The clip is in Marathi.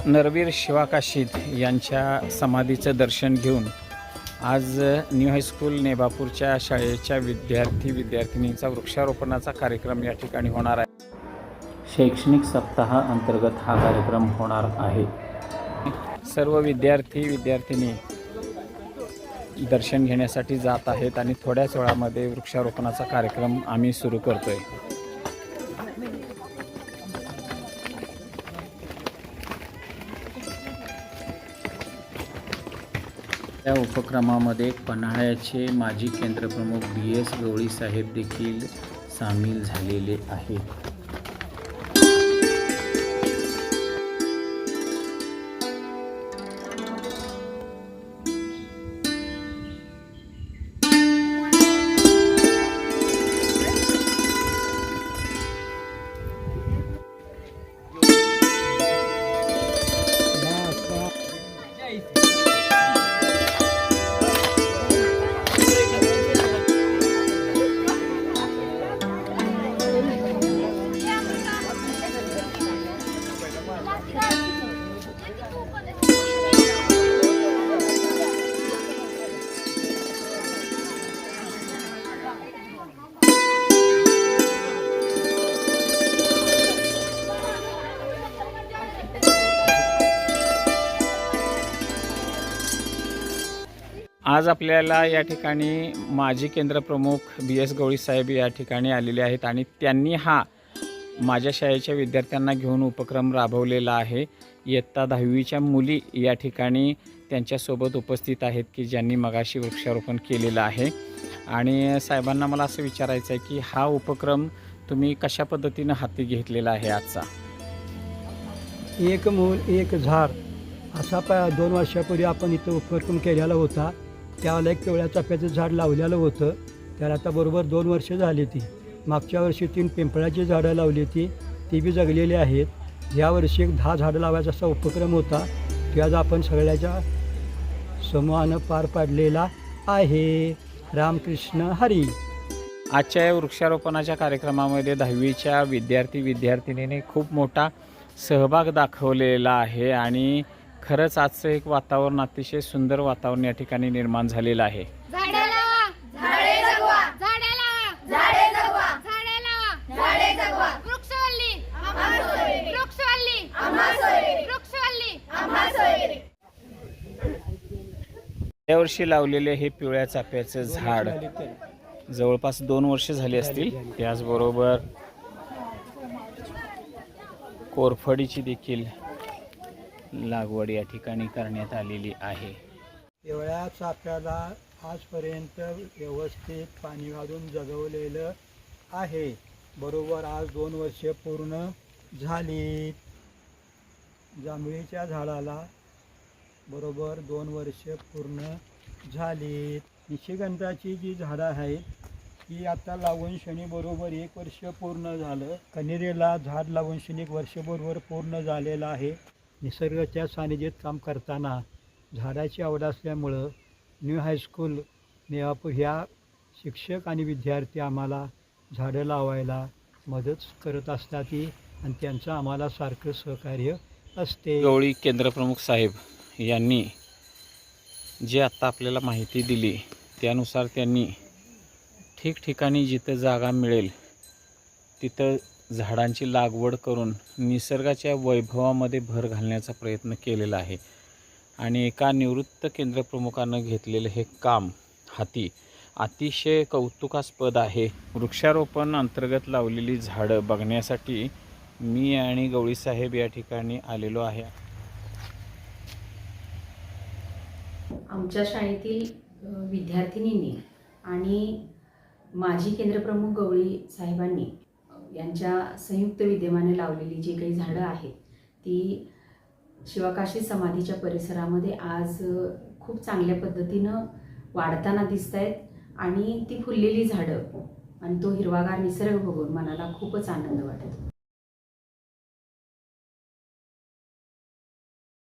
नरवीर शिवाकाशीद यांच्या समाधीचं दर्शन घेऊन आज न्यू हायस्कूल नेबापूरच्या शाळेच्या विद्यार्थिनींचा वृक्षारोपणाचा कार्यक्रम या ठिकाणी होणार आहे। शैक्षणिक सप्ताह अंतर्गत हा कार्यक्रम होणार आहे। सर्व विद्यार्थी दर्शन घेण्यासाठी जात आहेत आणि थोड्याच वेळामध्ये वृक्षारोपणाचा कार्यक्रम आम्ही सुरू करतोय। या उपक्रमामध्ये पन्हाळ्याचे माजी केंद्रप्रमुख BS गवळी साहेब देखील सामील झालेले आहेत। आज आपल्याला या ठिकाणी माजी केंद्रप्रमुख BS गवळी साहेब या ठिकाणी आलेले आहेत आणि त्यांनी हा माझ्या शाळेच्या विद्यार्थ्यांना घेऊन उपक्रम राबवलेला आहे। इयत्ता 10वीच्या मुली या ठिकाणी त्यांच्यासोबत उपस्थित आहेत की ज्यांनी मगाशी वृक्षारोपण केलेलं आहे। आणि साहेबांना मला असं विचारायचं आहे की हा उपक्रम तुम्ही कशा पद्धतीनं हाती घेतलेला आहे आजचा? एक मूल एक झाड असा 2 वर्षापूर्वी आपण इथं उपक्रम केलेला होता। त्यावेळेला एक पिवळ्या चाफ्याचं झाड लावलेलं होतं। त्याला आता बरोबर 2 वर्ष झाली ती। मागच्या वर्षी 3 पिंपळाची झाडं लावली ती बी जगलेली आहेत। यावर्षी 10 झाडं लावायचा असा उपक्रम होता ते आज आपण सगळ्याच्या समूहानं पार पाडलेला आहे। रामकृष्ण हरी। आजच्या या वृक्षारोपणाच्या कार्यक्रमामध्ये 10वीच्या विद्यार्थिनीने खूप मोठा सहभाग दाखवलेला आहे आणि खरंच आजचं एक वातावरण अतिशय सुंदर वातावरण या ठिकाणी निर्माण झालेलं आहे। यावर्षी लावलेले हे पिवळ्या चाफ्याचं झाड जवळपास 2 वर्ष झाली असतील। त्याचबरोबर कोरफडीची देखील लागवड या ठिकाणी करण्यात आलेली आहे। पिवळ्या चाफ्याला आजपर्यंत व्यवस्थित पाणी घालून जगवलेलं आहे। बरोबर आज 2 वर्षे पूर्ण झाली। जांभळीच्या झाडाला बरोबर 2 वर्षे पूर्ण झाली। निशिगंधाची जी झाडं आहेत ती आता लावून शनी बरोबर 1 वर्ष पूर्ण झालं। कण्हेरीला झाड लावून शनी 1 वर्ष बरोबर पूर्ण झालेलं आहे। निसर्गाच्या सानिध्यात काम करताना झाडाची आवड असल्यामुळं न्यू हायस्कूल नेबापूर ह्या शिक्षक आणि विद्यार्थी आम्हाला झाडं लावायला मदत करत असतात आणि त्यांचं आम्हाला सारखं सहकार्य असते। गवळी केंद्रप्रमुख साहेब यांनी जे आत्ता आपल्याला माहिती दिली त्यानुसार त्यांनी ठिकठिकाणी जिथं जागा मिळेल तिथं झाडांची लागवड करून निसर्गाच्या वैभवामध्ये भर घालण्याचा प्रयत्न केलेला आहे। आणि एका निवृत्त केंद्रप्रमुखानं घेतलेलं हे काम हाती अतिशय कौतुकास्पद आहे। वृक्षारोपण अंतर्गत लावलेली झाडं बघण्यासाठी मी आणि गवळी साहेब या ठिकाणी आलेलो आहे। आमच्या शाळेतील विद्यार्थिनींनी आणि माजी केंद्रप्रमुख गवळी साहेबांनी यांच्या संयुक्त विद्यमाने लावलेली जी काही झाडं आहेत ती शिवाकाशीद समाधीच्या परिसरामध्ये आज खूप चांगल्या पद्धतीनं वाढताना दिसत आहेत आणि ती फुललेली झाडं आणि तो हिरवागार निसर्ग बघून मनाला खूपच आनंद वाटतो।